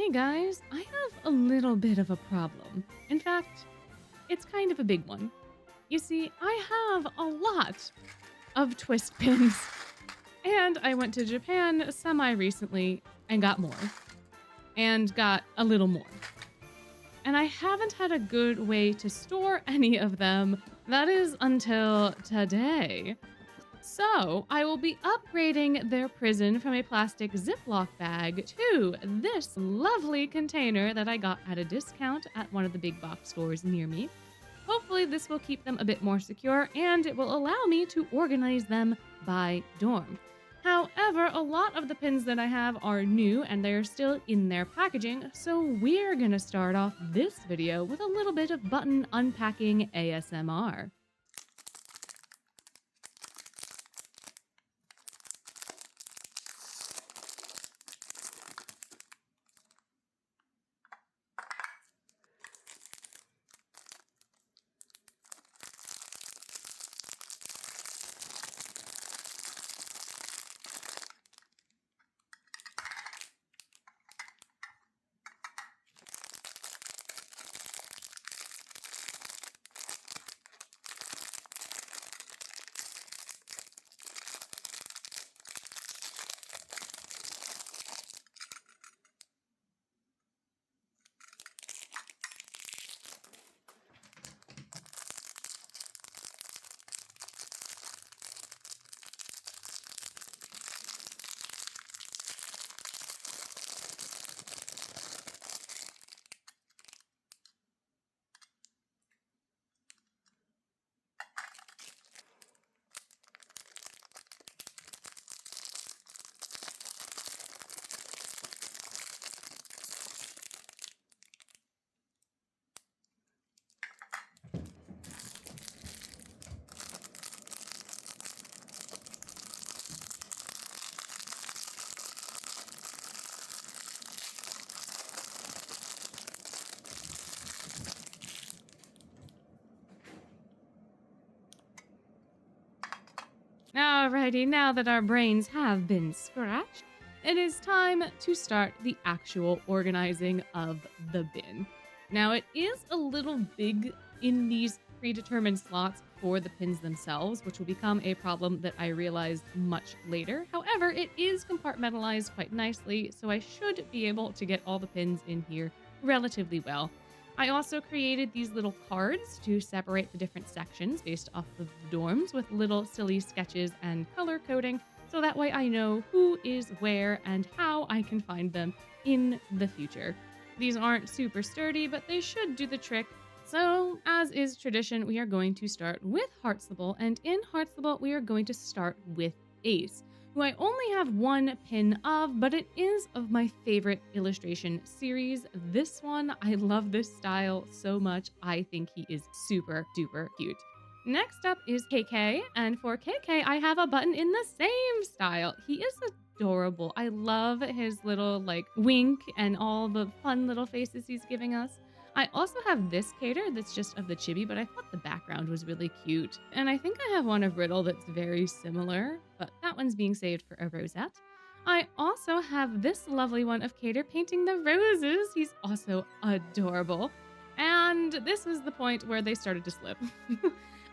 Hey guys, I have a little bit of a problem. In fact, it's kind of a big one. You see, I have a lot of twist pins, and I went to Japan semi-recently and got more, and got a little more. And I haven't had a good way to store any of them. That is until today. So, I will be upgrading their prison from a plastic Ziploc bag to this lovely container that I got at a discount at one of the big box stores near me. Hopefully, this will keep them a bit more secure and it will allow me to organize them by dorm. However, a lot of the pins that I have are new and they're still in their packaging, so we're gonna start off this video with a little bit of button unpacking ASMR. Alrighty, now that our brains have been scratched, it is time to start the actual organizing of the bin. Now, it is a little big in these predetermined slots for the pins themselves, which will become a problem that I realized much later. However, it is compartmentalized quite nicely, so I should be able to get all the pins in here relatively well. I also created these little cards to separate the different sections based off of the dorms with little silly sketches and color coding, so that way I know who is where and how I can find them in the future. These aren't super sturdy, but they should do the trick. So, as is tradition, we are going to start with Heartslabyul, and in Heartslabyul, we are going to start with Ace, who I only have one pin of, but it is of my favorite illustration series. This one, I love this style so much. I think he is super duper cute. Next up is KK, and for KK, I have a button in the same style. He is adorable. I love his little wink and all the fun little faces he's giving us. I also have this cater that's just of the chibi, but I thought the background was really cute. And I think I have one of Riddle that's very similar, but that one's being saved for a rosette. I also have this lovely one of Cater painting the roses. He's also adorable. And this was the point where they started to slip.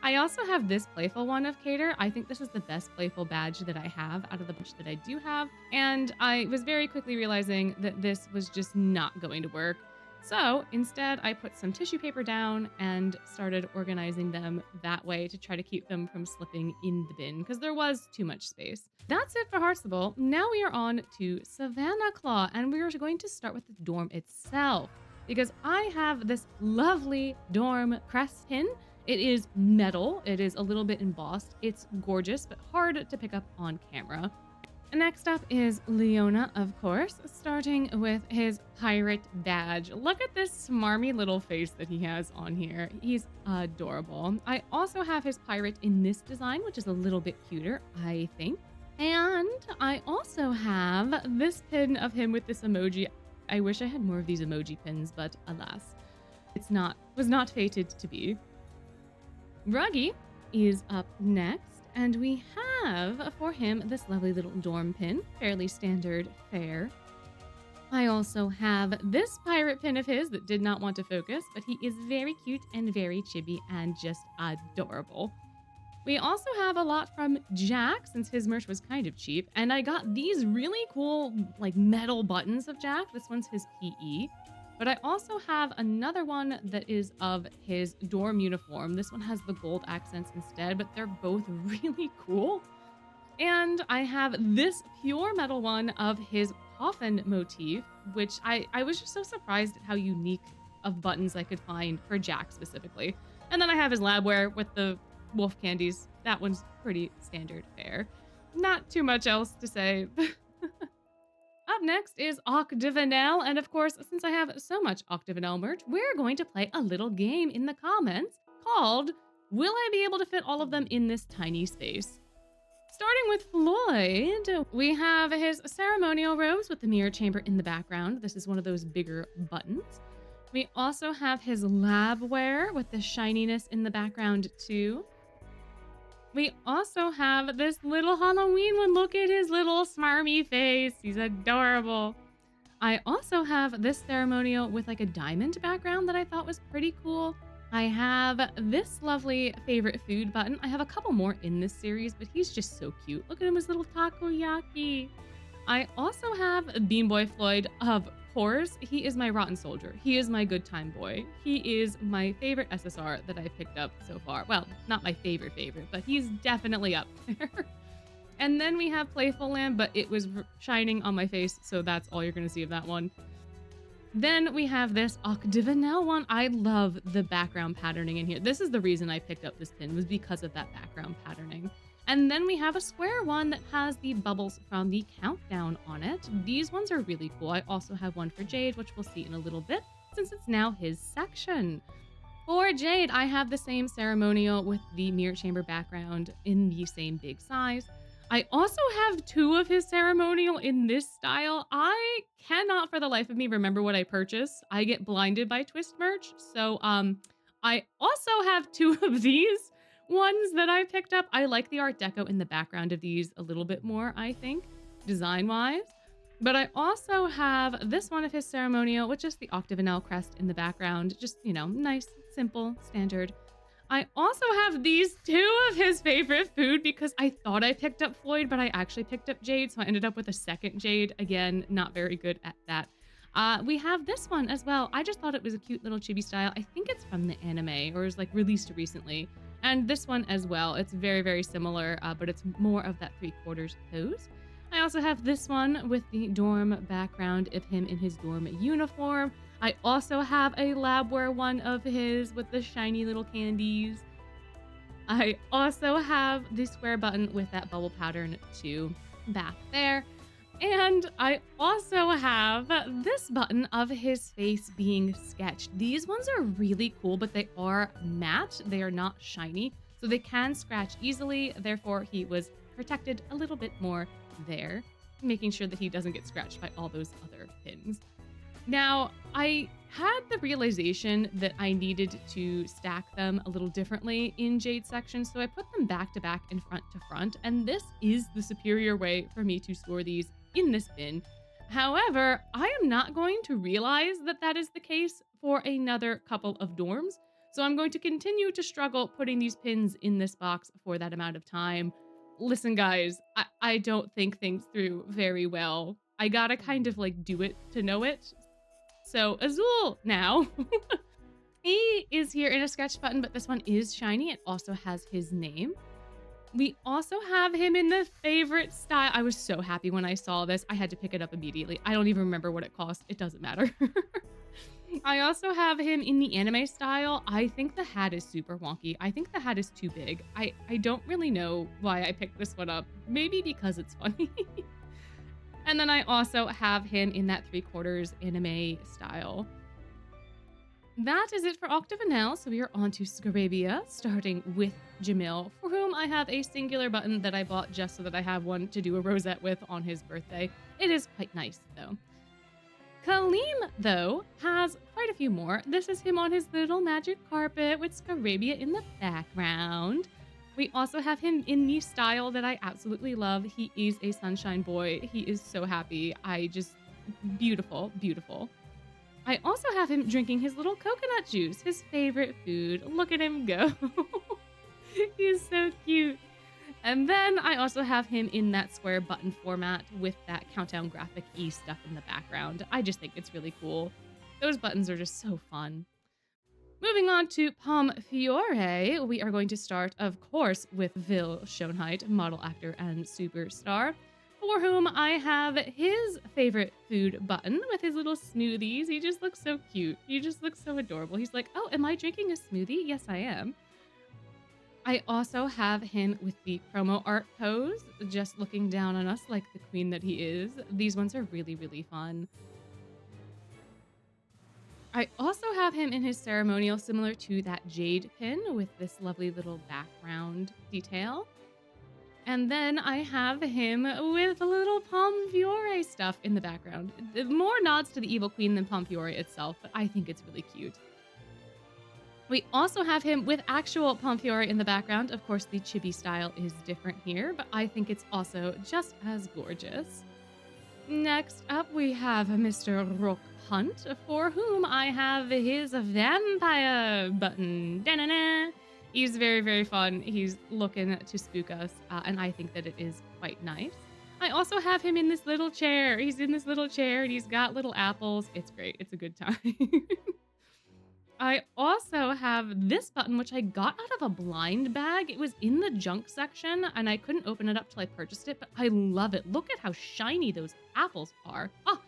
I also have this playful one of Cater. I think this is the best playful badge that I have out of the bunch that I do have. And I was very quickly realizing that this was just not going to work. So instead, I put some tissue paper down and started organizing them that way to try to keep them from slipping in the bin because there was too much space. That's it for Heartslabyul. Now we are on to Savanaclaw, and we are going to start with the dorm itself because I have this lovely dorm crest pin. It is metal. It is a little bit embossed. It's gorgeous, but hard to pick up on camera. Next up is Leona, of course, starting with his pirate badge. Look at this smarmy little face that he has on here. He's adorable. I also have his pirate in this design, which is a little bit cuter, I think. And I also have this pin of him with this emoji. I wish I had more of these emoji pins, but alas, was not fated to be. Ruggy is up next. And we have for him this lovely little dorm pin, fairly standard fare. I also have this pirate pin of his that did not want to focus, but he is very cute and very chibi and just adorable. We also have a lot from Jack since his merch was kind of cheap, and I got these really cool like metal buttons of Jack. This one's his PE, but I also have another one that is of his dorm uniform. This one has the gold accents instead, but they're both really cool. And I have this pure metal one of his coffin motif, which I was just so surprised at how unique of buttons I could find for Jack specifically. And then I have his labware with the wolf candies. That one's pretty standard fare. Not too much else to say. Up next is Octavinelle, and of course, since I have so much Octavinelle merch, we're going to play a little game in the comments called Will I Be Able to Fit All of Them in This Tiny Space? Starting with Floyd, we have his ceremonial robes with the mirror chamber in the background. This is one of those bigger buttons. We also have his labware with the shininess in the background too. We also have this little Halloween one. Look at his little smarmy face. He's adorable. I also have this ceremonial with like a diamond background that I thought was pretty cool. I have this lovely favorite food button. I have a couple more in this series, but he's just so cute. Look at him, his little takoyaki. I also have Bean Boy Floyd, of course. He is my rotten soldier. He is my good time boy. He is my favorite SSR that I've picked up so far. Well, not my favorite, but he's definitely up there. And then we have Playful Lamb, but it was shining on my face, so that's all you're going to see of that one. Then we have this Octavinelle one. I love the background patterning in here. This is the reason I picked up this pin, was because of that background patterning. And then we have a square one that has the bubbles from the countdown on it. These ones are really cool. I also have one for Jade, which we'll see in a little bit, since it's now his section. For Jade, I have the same ceremonial with the mirror chamber background in the same big size. I also have two of his ceremonial in this style. I cannot for the life of me remember what I purchased. I get blinded by Twist merch. So I also have two of these ones that I picked up. I like the Art Deco in the background of these a little bit more, I think, design-wise. But I also have this one of his ceremonial, which is the Octavinelle crest in the background. Just, you know, nice, simple, standard. I also have these two of his favorite food because I thought I picked up Floyd, but I actually picked up Jade, so I ended up with a second Jade. Again, not very good at that. We have this one as well. I just thought it was a cute little chibi style. I think it's from the anime, or is like released recently. And this one as well. It's very, very similar, but it's more of that 3/4 pose. I also have this one with the dorm background of him in his dorm uniform. I also have a labware one of his with the shiny little candies. I also have the square button with that bubble pattern too back there. And I also have this button of his face being sketched. These ones are really cool, but they are matte. They are not shiny, so they can scratch easily. Therefore, he was protected a little bit more there, making sure that he doesn't get scratched by all those other pins. Now, I had the realization that I needed to stack them a little differently in Jade's section, so I put them back to back and front to front, and this is the superior way for me to store these in this bin. However, I am not going to realize that that is the case for another couple of dorms, so I'm going to continue to struggle putting these pins in this box for that amount of time. Listen, guys, I don't think things through very well. I gotta kind of like do it to know it. So Azul now, he is here in a sketch button, but this one is shiny. It also has his name. We also have him in the favorite style. I was so happy when I saw this. I had to pick it up immediately. I don't even remember what it cost. It doesn't matter. I also have him in the anime style. I think the hat is super wonky. I think the hat is too big. I don't really know why I picked this one up. Maybe because it's funny. And then I also have him in that 3/4 anime style. That is it for Octavinelle, so we are on to Scarabia, starting with Jamil, for whom I have a singular button that I bought just so that I have one to do a rosette with on his birthday. It is quite nice, though. Kaleem, though, has quite a few more. This is him on his little magic carpet with Scarabia in the background. We also have him in the style that I absolutely love. He is a sunshine boy. He is so happy. Beautiful, beautiful. I also have him drinking his little coconut juice, his favorite food. Look at him go. He's so cute. And then I also have him in that square button format with that countdown graphic E stuff in the background. I just think it's really cool. Those buttons are just so fun. Moving on to Pomefiore, we are going to start, of course, with Vil Schoenheit, model actor and superstar, for whom I have his favorite food button with his little smoothies. He just looks so cute. He just looks so adorable. He's like, oh, am I drinking a smoothie? Yes, I am. I also have him with the promo art pose, just looking down on us like the queen that he is. These ones are really, really fun. I also have him in his ceremonial similar to that jade pin with this lovely little background detail. And then I have him with a little Pomefiore stuff in the background. More nods to the evil queen than Pomefiore itself, but I think it's really cute. We also have him with actual Pomefiore in the background. Of course, the chibi style is different here, but I think it's also just as gorgeous. Next up, we have Mr. Rook Hunt, for whom I have his vampire button. Da-na-na. He's very, very fun. He's looking to spook us, and I think that it is quite nice. I also have him in this little chair. He's in this little chair, and he's got little apples. It's great. It's a good time. I also have this button, which I got out of a blind bag. It was in the junk section, and I couldn't open it up till I purchased it, but I love it. Look at how shiny those apples are. Oh!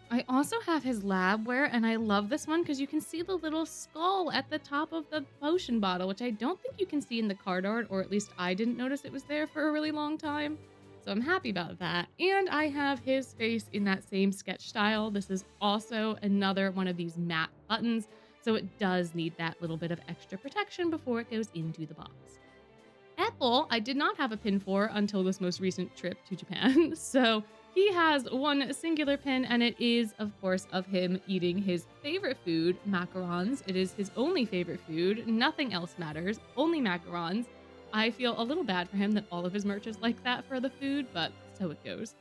I also have his labware, and I love this one because you can see the little skull at the top of the potion bottle, which I don't think you can see in the card art, or at least I didn't notice it was there for a really long time. So I'm happy about that. And I have his face in that same sketch style. This is also another one of these matte buttons, so it does need that little bit of extra protection before it goes into the box. Ethel, I did not have a pin for until this most recent trip to Japan, so he has one singular pin, and it is, of course, of him eating his favorite food, macarons. It is his only favorite food. Nothing else matters, only macarons. I feel a little bad for him that all of his merch is like that for the food, but so it goes.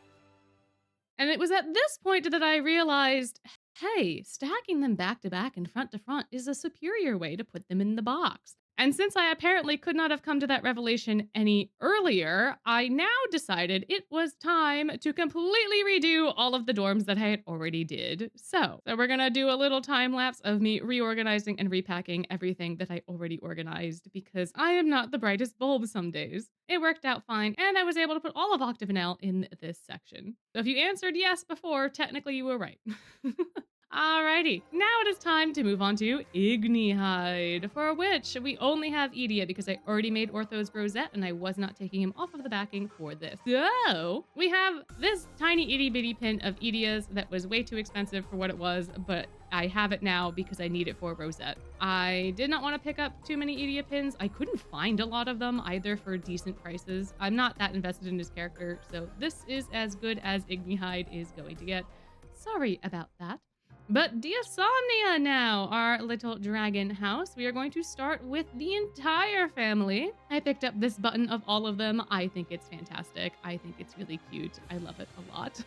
And it was at this point that I realized, hey, stacking them back to back and front to front is a superior way to put them in the box. And since I apparently could not have come to that revelation any earlier, I now decided it was time to completely redo all of the dorms that I had already did. So we're gonna do a little time lapse of me reorganizing and repacking everything that I already organized, because I am not the brightest bulb some days. It worked out fine, and I was able to put all of Octavinelle in this section. So if you answered yes before, technically you were right. Alrighty, now it is time to move on to Ignihyde, for which we only have Edea because I already made Ortho's Rosette and I was not taking him off of the backing for this. So we have this tiny itty bitty pin of Edea's that was way too expensive for what it was, but I have it now because I need it for Rosette. I did not want to pick up too many Edea pins. I couldn't find a lot of them either for decent prices. I'm not that invested in his character, so this is as good as Ignihyde is going to get. Sorry about that. But Diasomnia now, our little dragon house. We are going to start with the entire family. I picked up this button of all of them. I think it's fantastic. I think it's really cute. I love it a lot.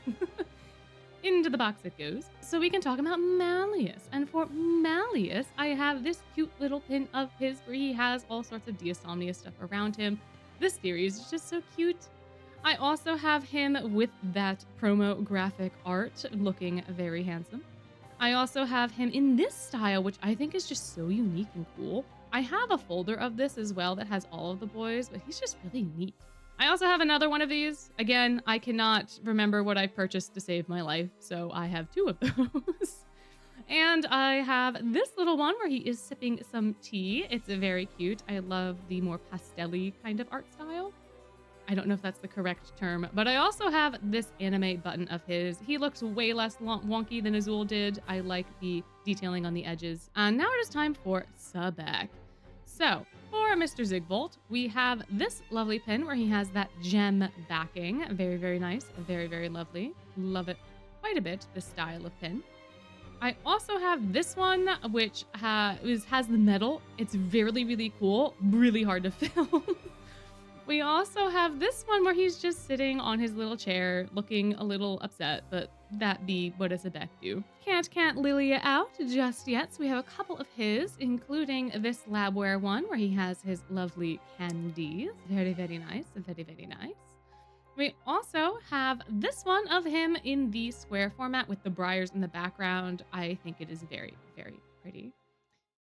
Into the box it goes. So we can talk about Malleus. And for Malleus, I have this cute little pin of his where he has all sorts of Diasomnia stuff around him. This series is just so cute. I also have him with that promo graphic art looking very handsome. I also have him in this style, which I think is just so unique and cool. I have a folder of this as well that has all of the boys, but he's just really neat. I also have another one of these. Again, I cannot remember what I purchased to save my life, so I have two of those. And I have this little one where he is sipping some tea. It's very cute. I love the more pastel-y kind of art style. I don't know if that's the correct term, but I also have this anime button of his. He looks way less wonky than Azul did. I like the detailing on the edges. And now it is time for Sabek. So for Mr. Zigvolt, we have this lovely pin where he has that gem backing. Very, very nice. Very, very lovely. Love it quite a bit, this style of pin. I also have this one, which has the metal. It's really, really cool. Really hard to fill. We also have this one where he's just sitting on his little chair looking a little upset, but that be what does a Beck do? Can't Lilia out just yet, so we have a couple of his, including this labware one where he has his lovely candies. Very, very nice. Very, very nice. We also have this one of him in the square format with the briars in the background. I think it is very, very pretty.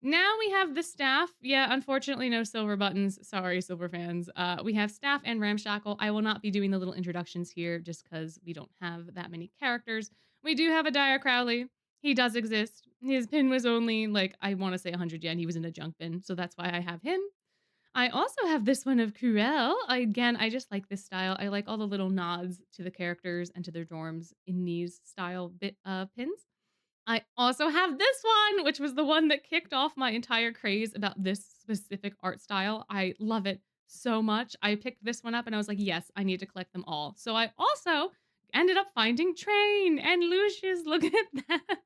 Now we have the staff. Yeah, unfortunately, no silver buttons. Sorry, silver fans. We have staff and Ramshackle. I will not be doing the little introductions here just because we don't have that many characters. We do have a Dire Crowley. He does exist. His pin was only like, I want to say 100 yen. He was in a junk bin, so that's why I have him. I also have this one of Cruel. Again, I just like this style. I like all the little nods to the characters and to their dorms in these style pins. I also have this one, which was the one that kicked off my entire craze about this specific art style. I love it so much. I picked this one up and I was like, yes, I need to collect them all. So I also ended up finding Train and Lucius. Look at that.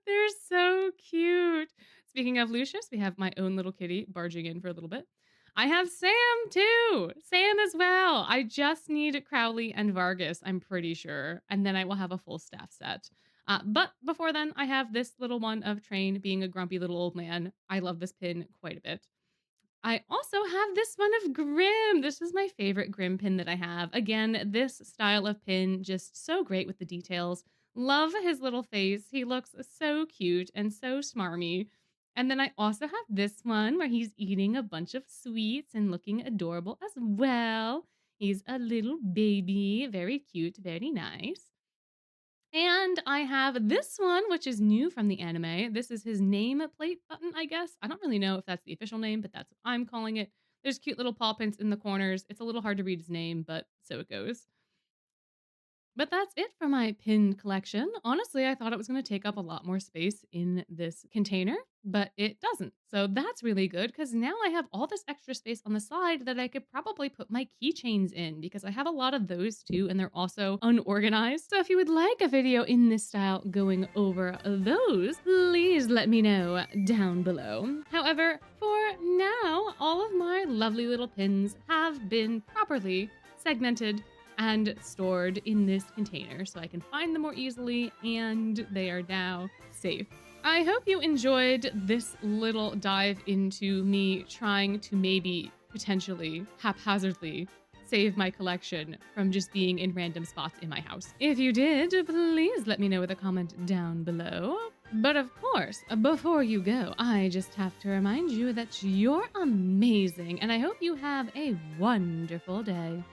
They're so cute. Speaking of Lucius, we have my own little kitty barging in for a little bit. I have Sam too. Sam as well. I just need Crowley and Vargas, I'm pretty sure. And then I will have a full staff set. But before then, I have this little one of Train being a grumpy little old man. I love this pin quite a bit. I also have this one of Grim. This is my favorite Grim pin that I have. Again, this style of pin, just so great with the details. Love his little face. He looks so cute and so smarmy. And then I also have this one where he's eating a bunch of sweets and looking adorable as well. He's a little baby, very cute, very nice. And I have this one, which is new from the anime. This is his nameplate button, I guess. I don't really know if that's the official name, but that's what I'm calling it. There's cute little paw prints in the corners. It's a little hard to read his name, but so it goes. But that's it for my pin collection. Honestly, I thought it was going to take up a lot more space in this container, but it doesn't. So that's really good because now I have all this extra space on the side that I could probably put my keychains in because I have a lot of those too, and they're also unorganized. So if you would like a video in this style going over those, please let me know down below. However, for now, all of my lovely little pins have been properly segmented and stored in this container so I can find them more easily, and they are now safe. I hope you enjoyed this little dive into me trying to maybe potentially haphazardly save my collection from just being in random spots in my house. If you did, please let me know with a comment down below. But of course, before you go, I just have to remind you that you're amazing, and I hope you have a wonderful day.